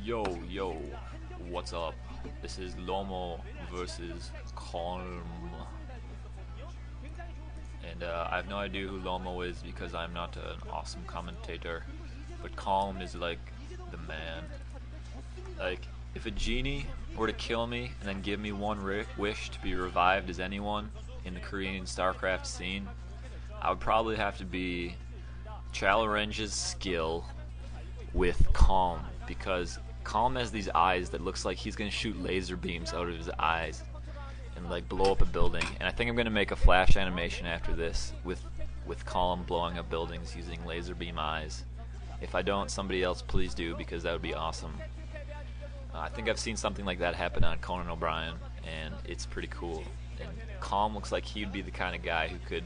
Yo, what's up? This is Lomo versus Calm. And I have no idea who Lomo is because I'm not an awesome commentator. But Calm is like the man. Like, if a genie were to kill me and then give me one wish to be revived as anyone in the Korean StarCraft scene, I would probably have to be Chalarenge's skill with Calm, because Calm has these eyes that looks like he's gonna shoot laser beams out of his eyes and like blow up a building. And I think I'm gonna make a flash animation after this with Calm blowing up buildings using laser beam eyes. If I don't, somebody else please do, because that would be awesome. I think I've seen something like that happen on Conan O'Brien, and it's pretty cool. And Calm looks like he'd be the kind of guy who could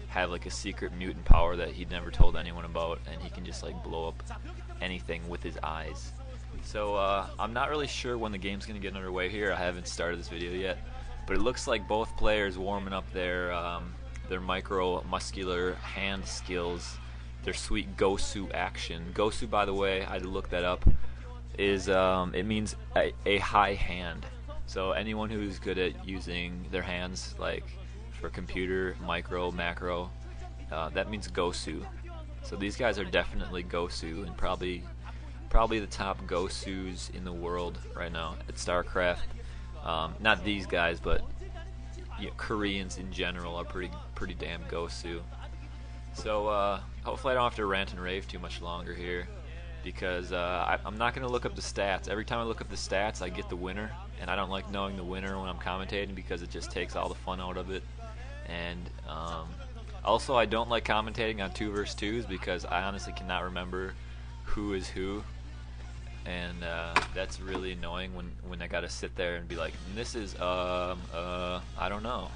have like a secret mutant power that he'd never told anyone about, and he can just like blow up anything with his eyes. So I'm not really sure when the game's gonna get underway here. I haven't started this video yet, but it looks like both players warming up their micro muscular hand skills, their sweet Gosu action. Gosu, by the way, I had to look that up, is it means a high hand. So anyone who's good at using their hands, like for computer, micro, macro, that means Gosu. So these guys are definitely Gosu, and probably the top Gosus in the world right now at StarCraft. Not these guys, but Koreans in general are pretty damn Gosu. So hopefully I don't have to rant and rave too much longer here, because I'm not going to look up the stats. Every time I look up the stats, I get the winner, and I don't like knowing the winner when I'm commentating because it just takes all the fun out of it. And also, I don't like commentating on 2 vs 2s because I honestly cannot remember who is who, and that's really annoying when I gotta sit there and be like, this is I don't know.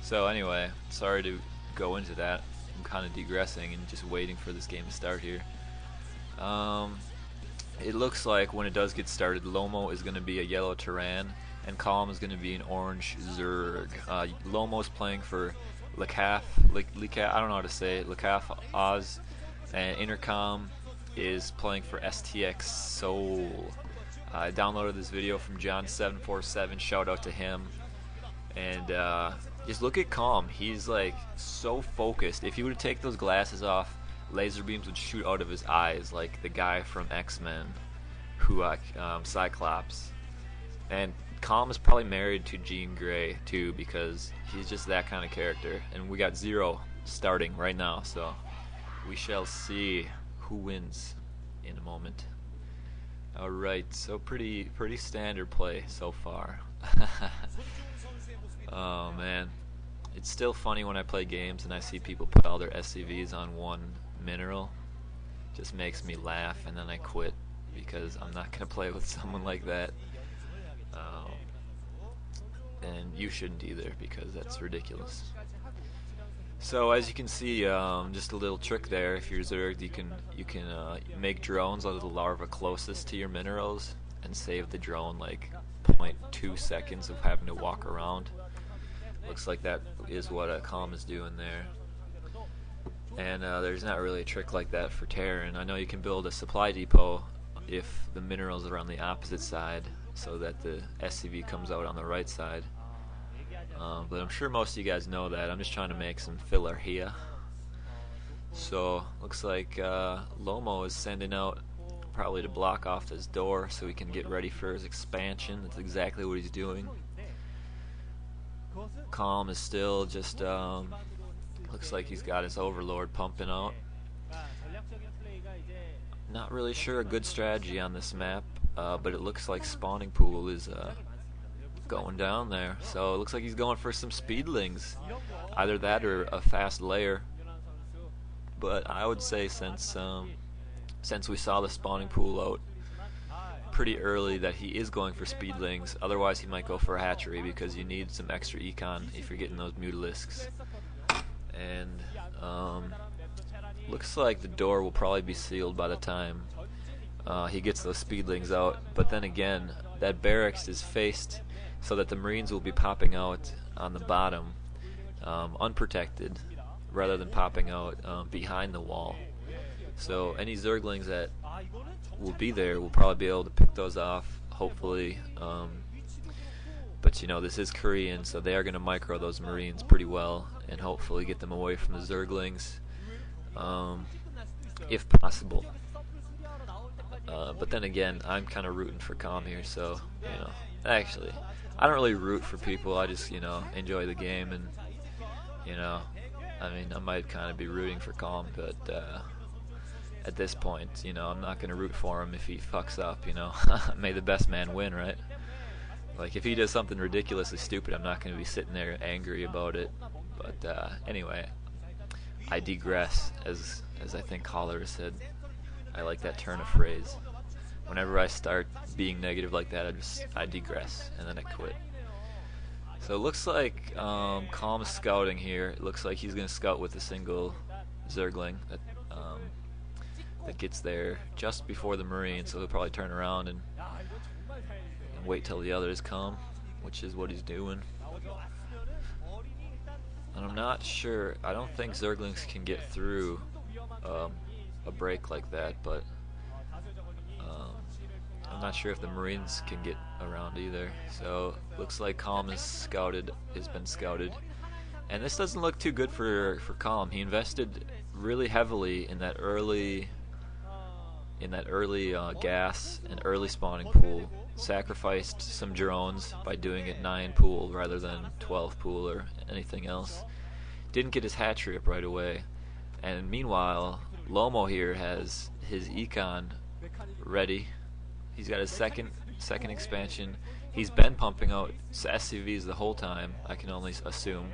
So anyway, sorry to go into that. I'm kind of digressing and just waiting for this game to start here. It looks like when it does get started, Lomo is going to be a yellow Terran, and Calm is going to be an orange Zerg. Lomo's playing for Lecaf, I don't know how to say it, Lecaf Oz, and InteR.Calm is playing for STX Seoul. I downloaded this video from John747, shout out to him. And just look at Calm, he's like so focused. If he were to take those glasses off, laser beams would shoot out of his eyes, like the guy from X-Men, who Cyclops. And Calm is probably married to Jean Grey too, because he's just that kind of character. And we got 0 starting right now, so we shall see who wins in a moment. Alright, so pretty standard play so far. Oh man, it's still funny when I play games and I see people put all their SCVs on one mineral. Just makes me laugh, and then I quit because I'm not gonna play with someone like that. And you shouldn't either, because that's ridiculous. So as you can see, just a little trick there. If you're Zerg, you can make drones out of the larva closest to your minerals and save the drone like 0.2 seconds of having to walk around. Looks like that is what Calm is doing there. And there's not really a trick like that for Terran. I know you can build a supply depot if the minerals are on the opposite side, so that the SCV comes out on the right side. But I'm sure most of you guys know that. I'm just trying to make some filler here. So looks like Lomo is sending out probably to block off this door so he can get ready for his expansion. That's exactly what he's doing. Calm is still just looks like he's got his overlord pumping out. Not really sure a good strategy on this map, but it looks like spawning pool is going down there. So it looks like he's going for some speedlings, either that or a fast layer. But I would say since we saw the spawning pool out pretty early that he is going for speedlings. Otherwise he might go for a hatchery, because you need some extra econ if you're getting those mutilisks. And looks like the door will probably be sealed by the time he gets those speedlings out. But then again, that barracks is faced so that the Marines will be popping out on the bottom unprotected, rather than popping out behind the wall. So any Zerglings that will be there. We'll probably be able to pick those off, hopefully. But you know, this is Korean, so they are going to micro those Marines pretty well, and hopefully get them away from the Zerglings, if possible. But then again, I'm kind of rooting for Calm here, so, you know, actually, I don't really root for people. I just, you know, enjoy the game, and, you know, I mean, I might kind of be rooting for Calm, but at this point, you know, I'm not going to root for him if he fucks up, you know. May the best man win, right? Like, if he does something ridiculously stupid, I'm not going to be sitting there angry about it. But anyway, I digress, as I think Caller said. I like that turn of phrase. Whenever I start being negative like that, I digress, and then I quit. So it looks like Calm is scouting here. It looks like he's going to scout with a single Zergling that gets there just before the Marine, so he'll probably turn around and wait till the others come, which is what he's doing. And I'm not sure. I don't think Zerglings can get through a break like that, but I'm not sure if the Marines can get around either. So looks like Calm has been scouted, and this doesn't look too good for Calm. He invested really heavily in that early gas and early spawning pool. Sacrificed some drones by doing it 9 pool rather than 12 pool or anything else. Didn't get his hatchery up right away, and meanwhile Lomo here has his econ ready. He's got his second expansion. He's been pumping out SCVs the whole time, I can only assume.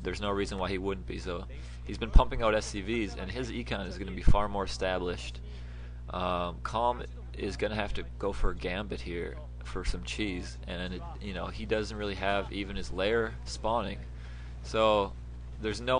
There's no reason why he wouldn't be. So he's been pumping out SCVs, and his econ is going to be far more established. Calm is going to have to go for a gambit here for some cheese, and you know, he doesn't really have even his lair spawning, so there's no